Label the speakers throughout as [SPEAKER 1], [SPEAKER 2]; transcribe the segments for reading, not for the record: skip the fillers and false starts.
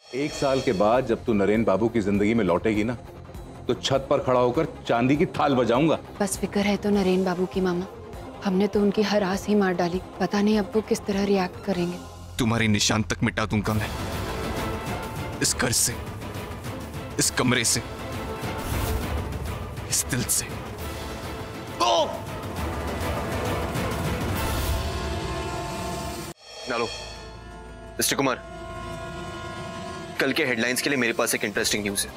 [SPEAKER 1] 1 साल के बाद जब तू नरेन बाबू की जिंदगी में लौटेगी ना, तो छत पर खड़ा होकर चांदी की थाल बजाऊंगा।
[SPEAKER 2] बस फिक्र है तो नरेन बाबू की मामा, हमने तो उनकी हर आस ही मार डाली। पता नहीं अब वो किस तरह रिएक्ट करेंगे।
[SPEAKER 3] तुम्हारी निशान तक मिटा दूंगा मैं, इस घर से, इस कमरे से, इस दिल से।
[SPEAKER 4] नालो, मिस्टर कुमार, कल के हेडलाइंस के लिए मेरे पास एक इंटरेस्टिंग न्यूज़ है।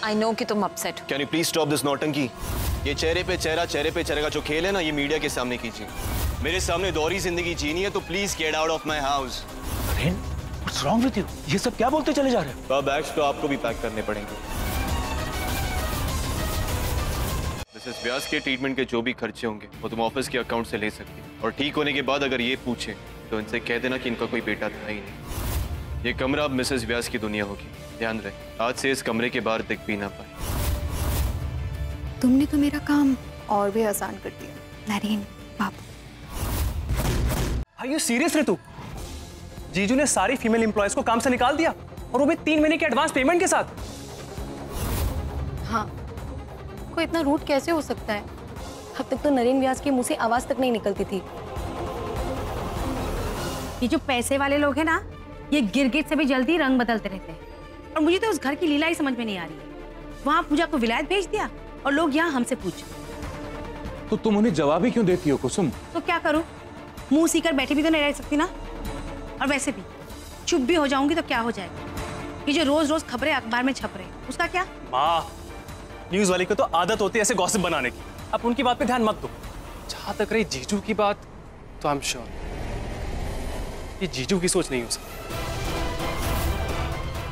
[SPEAKER 2] आई नो कि तुम अपसेट हो।
[SPEAKER 4] Can you please stop this नौटंकी? ये चेहरे पे चेहरे का जो खेल है ना, ये मीडिया के सामने कीजिए। मेरे सामने दोहरी जिंदगी जीनी है तो please get out of my house.
[SPEAKER 5] What's wrong with you? ये सब क्या बोलते चले जा रहे हो?
[SPEAKER 4] बैग्स तो आपको भी पैक करने पड़ेंगे। मिसेस व्यास के ट्रीटमेंट के जो भी खर्चे होंगे वो तुम ऑफिस के अकाउंट से ले सकती हो, और ठीक होने के बाद अगर ये पूछे तो इनसे कह देना कि इनका कोई बेटा था ही नहीं। ये कमरा अब मिसेस व्यास की दुनिया होगी। ध्यान रहे, आज से इस कमरे के बाहर दिख भी ना पाए।
[SPEAKER 2] तुमने तो मेरा काम और भी आसान कर दिया नरेन बाबू।
[SPEAKER 5] Are you serious ऋतु? जीजू ने सारी फीमेल एम्प्लॉयज को काम से निकाल दिया, और वो भी 3 महीने के एडवांस पेमेंट के साथ।
[SPEAKER 6] हाँ, कोई इतना रूड कैसे हो सकता है? अब तक तो नरेन व्यास के मुंह से आवाज तक नहीं निकलती थी।
[SPEAKER 7] ये जो पैसे वाले लोग हैं ना, ये गिरगिट से भी जल्दी रंग बदलते रहते हैं, और मुझे तो उस घर की लीला ही समझ में नहीं आ रही है। वहां पूजा को विलायत भेज दिया और लोग यहाँ हमसे पूछ।
[SPEAKER 1] तो तुम उन्हें जवाब ही क्यों देती हो कुसुम?
[SPEAKER 7] तो क्या करूं, मुंह सीकर बैठी भी तो नहीं रह सकती ना। और वैसे भी चुप भी हो जाऊंगी तो क्या हो जाएगा? ये जो रोज रोज खबरें अखबार में छप रहे हैं, उसका क्या?
[SPEAKER 5] माँ, न्यूज वाली को तो आदत होती है ऐसे गॉसिप बनाने की। अब उनकी बात पे ध्यान मत दो। जहां तक रही जीजू की बात, तो आई एम श्योर ये जीजू की सोच नहीं हो सकती।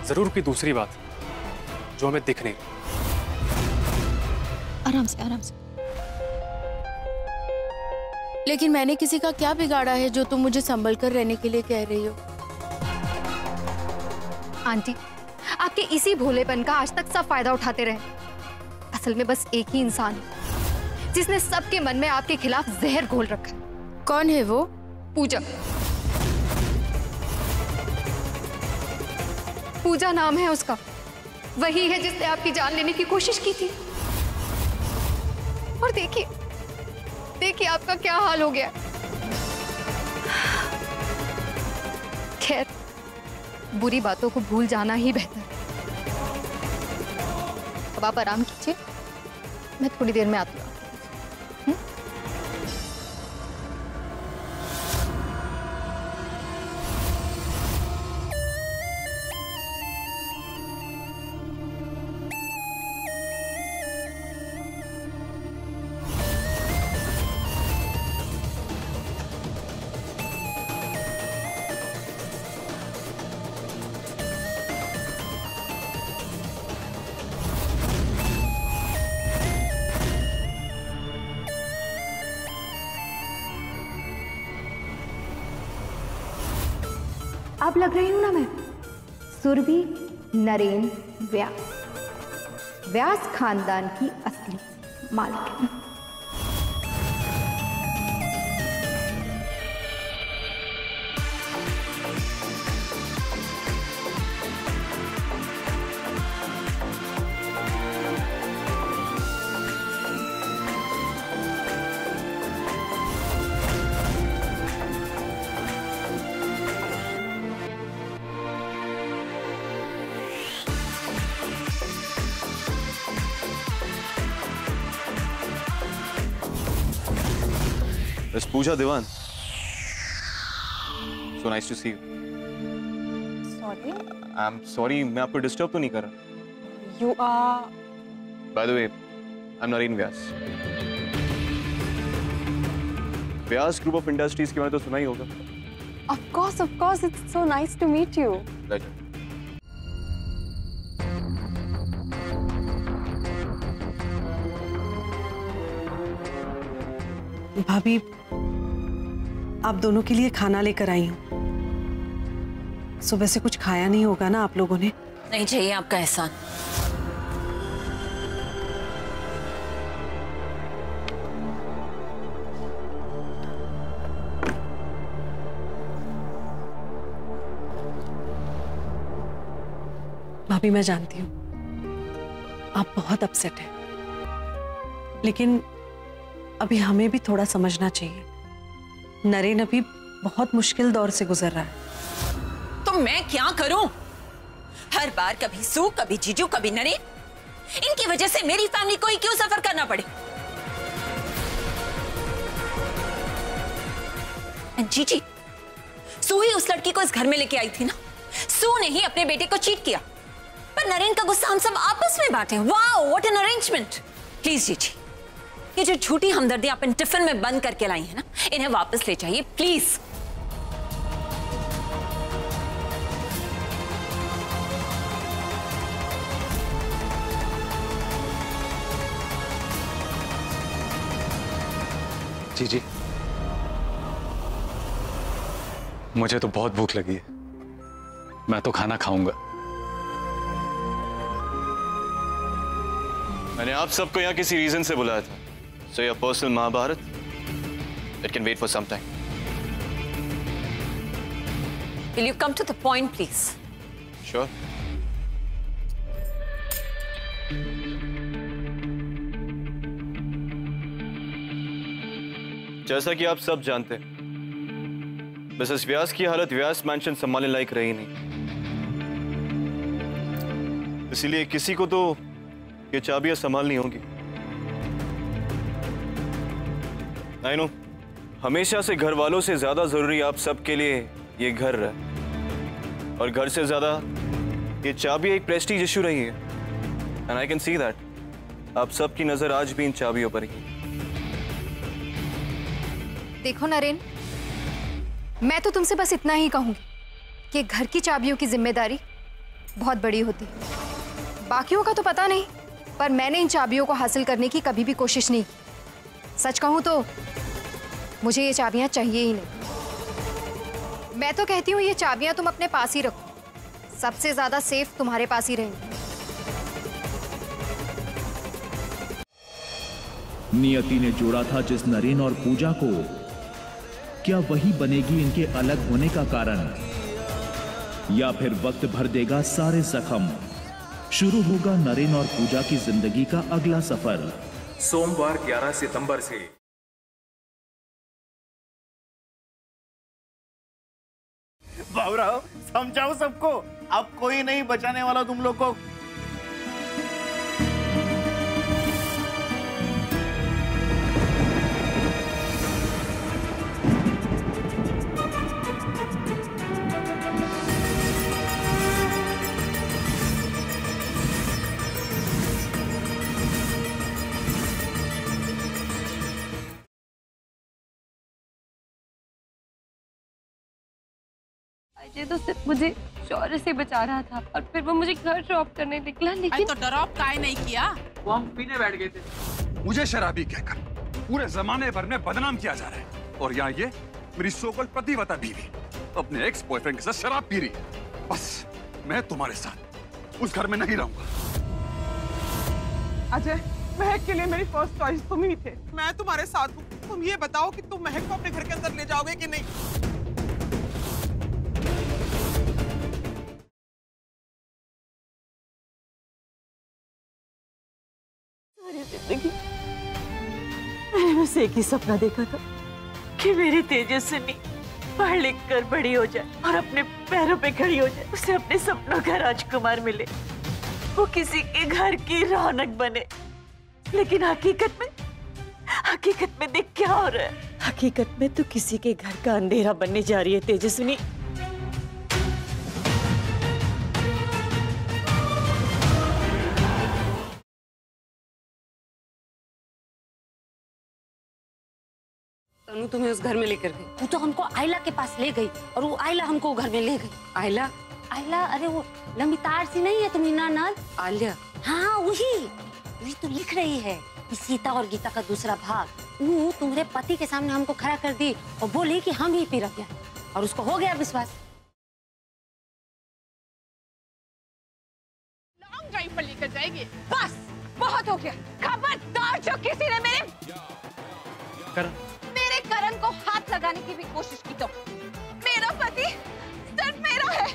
[SPEAKER 5] जरूर कोई दूसरी बात जो हमें दिख नहीं।
[SPEAKER 6] आराम से, आराम से। लेकिन मैंने किसी का क्या बिगाड़ा है जो तुम मुझे संभल कर रहने के लिए कह रही हो?
[SPEAKER 2] आंटी, आपके इसी भोलेपन का आज तक सब फायदा उठाते रहे। असल में बस एक ही इंसान है जिसने सबके मन में आपके खिलाफ जहर घोल रखा है।
[SPEAKER 6] कौन है वो?
[SPEAKER 2] पूजा। पूजा नाम है उसका। वही है जिसने आपकी जान लेने की कोशिश की थी। और देखिए देखिए आपका क्या हाल हो गया। खैर, बुरी बातों को भूल जाना ही बेहतर है। अब आप आराम कीजिए, मैं थोड़ी देर में आती हूँ। अब लग रही हूं ना मैं सुरभि नरेन व्यास, व्यास खानदान की असली मालकिन।
[SPEAKER 4] Miss Pooja Dewan. So nice to see you.
[SPEAKER 6] Sorry?
[SPEAKER 4] I'm sorry, मैं आपको डिस्टर्ब तो नहीं कर रहा?
[SPEAKER 6] You are...
[SPEAKER 4] By the way, I'm Naren Vyas. Vyas Group of Industries के बारे में तो सुना ही होगा।
[SPEAKER 6] Of course, it's so nice to meet you.
[SPEAKER 4] Pleasure.
[SPEAKER 8] भाभी, आप दोनों के लिए खाना लेकर आई हूँ। सुबह से कुछ खाया नहीं होगा ना आप लोगों ने?
[SPEAKER 9] नहीं चाहिए आपका एहसान।
[SPEAKER 8] भाभी मैं जानती हूँ आप बहुत अपसेट हैं, लेकिन अभी हमें भी थोड़ा समझना चाहिए। नरेन अभी बहुत मुश्किल दौर से गुजर रहा है।
[SPEAKER 9] तो मैं क्या करूं? हर बार कभी सू, कभी जीजू, कभी नरेन, इनकी वजह से मेरी फैमिली को ही क्यों सफर करना पड़े? जीजी, सू ही उस लड़की को इस घर में लेके आई थी ना। सू ने ही अपने बेटे को चीट किया, पर नरेन का गुस्सा हम सब आपस में बांटे। Wow, what an arrangement. Please जीजी, ये जो झूठी हमदर्दी आप इन टिफिन में बंद करके लाई है ना, इन्हें वापस ले जाइए प्लीज।
[SPEAKER 5] जी मुझे तो बहुत भूख लगी है, मैं तो खाना खाऊंगा।
[SPEAKER 4] मैंने आप सबको यहाँ किसी रीजन से बुलाया था। So your personal Mahabharat, it can wait for some time.
[SPEAKER 9] Will you come to the point, please?
[SPEAKER 4] Sure. जैसा कि आप सब जानते हैं, मिसेस व्यास की हालत व्यास मैंशन संभालने लायक रही नहीं, इसीलिए किसी को तो ये चाबियां संभालनी होंगी। आई नो, हमेशा से घर वालों से ज्यादा जरूरी आप सबके लिए ये घर है, और घर से ज्यादा ये चाबी एक प्रेस्टीज इशू रही है। And I can see that आप सबकी नजर आज भी इन चाबियों पर ही।
[SPEAKER 2] देखो नरेन, मैं तो तुमसे बस इतना ही कहूंगी कि घर की चाबियों की जिम्मेदारी बहुत बड़ी होती है। बाकियों का तो पता नहीं, पर मैंने इन चाबियों को हासिल करने की कभी भी कोशिश नहीं की। सच कहूं तो मुझे ये चाबियां चाहिए ही नहीं। मैं तो कहती हूँ ये चाबियां तुम अपने पास ही रखो, सबसे ज्यादा सेफ तुम्हारे पास ही रहेंगी।
[SPEAKER 10] नियति ने जोड़ा था जिस नरेन और पूजा को, क्या वही बनेगी इनके अलग होने का कारण, या फिर वक्त भर देगा सारे जख्म? शुरू होगा नरेन और पूजा की जिंदगी का अगला सफर
[SPEAKER 11] सोमवार 11 सितंबर से।
[SPEAKER 12] बाबूराव, समझाओ सबको, अब कोई नहीं बचाने वाला तुम लोग को।
[SPEAKER 13] अजय तो सिर्फ मुझे शौर्य से बचा रहा था, और फिर वो मुझे घर ड्रॉप करने निकला। लेकिन
[SPEAKER 14] तो ड्रॉप काहे नहीं किया?
[SPEAKER 11] वो हम पीने बैठ गए थे। मुझे शराबी कहकर पूरे जमाने भर में बदनाम किया जा रहा है, और यहाँ ये मेरी सोकल प्रतिवता बीवी अपने एक्स बॉयफ्रेंड के साथ शराब पी रही है। बस मैं तुम्हारे साथ उस घर में नहीं रहूंगा।
[SPEAKER 14] अजय, महक के लिए मेरी फर्स्ट चॉइस तुम ही थे। मैं तुम्हारे साथ हूँ। तुम ये बताओ कि तुम महक को अपने घर के अंदर ले जाओगे कि नहीं?
[SPEAKER 15] सारी जिंदगी मैंने बस एक ही सपना देखा था कि मेरी तेजस्विनी पढ़ लिख कर बड़ी हो जाए और अपने पैरों पे खड़ी हो जाए, उसे अपने सपनों का राजकुमार मिले, वो किसी के घर की रौनक बने। लेकिन हकीकत में देख क्या हो रहा है? हकीकत में तो किसी के घर का अंधेरा बनने जा रही है तेजस्विनी।
[SPEAKER 6] तनु तुम्हें उस घर में लेकर गई।
[SPEAKER 7] वो तो हमको आयला के पास ले गई, और वो आयला हमको घर में ले गई।
[SPEAKER 6] आयला?
[SPEAKER 7] आयला, अरे वो लंबी तार सी नहीं है तुम्हें नाल?
[SPEAKER 6] आलिया?
[SPEAKER 7] हाँ वही तो लिख रही है कि सीता और गीता का दूसरा भाग। वो तुम्हारे पति के सामने हमको खड़ा कर दी और बोली कि हम ही पी रख गया, और उसको हो गया विश्वास।
[SPEAKER 13] जाएगी।
[SPEAKER 9] बस बहुत हो गया। खबरदार जो किसी ने मेरे करण को हाथ लगाने की भी कोशिश की तो मेरा पति सिर्फ मेरा है।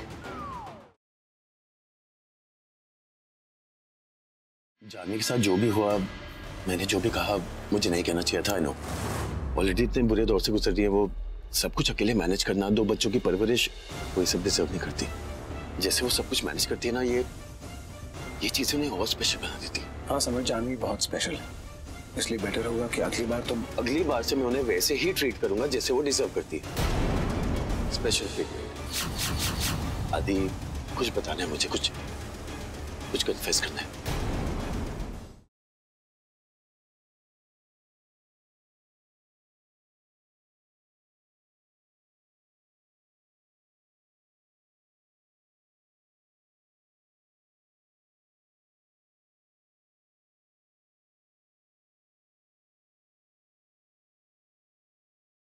[SPEAKER 16] जानवी के साथ जो भी हुआ, मैंने जो भी कहा मुझे नहीं कहना चाहिए था। आई नो ऑलरेडी इतने बुरे दौर से गुजर रही है वो, सब कुछ अकेले मैनेज करना, 2 बच्चों की परवरिश, कोई सब डिजर्व नहीं करती। जैसे वो सब कुछ मैनेज करती है ना, ये चीजें उन्हें और स्पेशल बना देती।
[SPEAKER 17] हाँ समझ, जानवी बहुत स्पेशल है, इसलिए बेटर होगा कि
[SPEAKER 16] अगली बार से मैं उन्हें वैसे ही ट्रीट करूंगा जैसे वो डिजर्व करती है। Special treatment. आदि कुछ बताना है मुझे, कुछ कन्फेस करना है।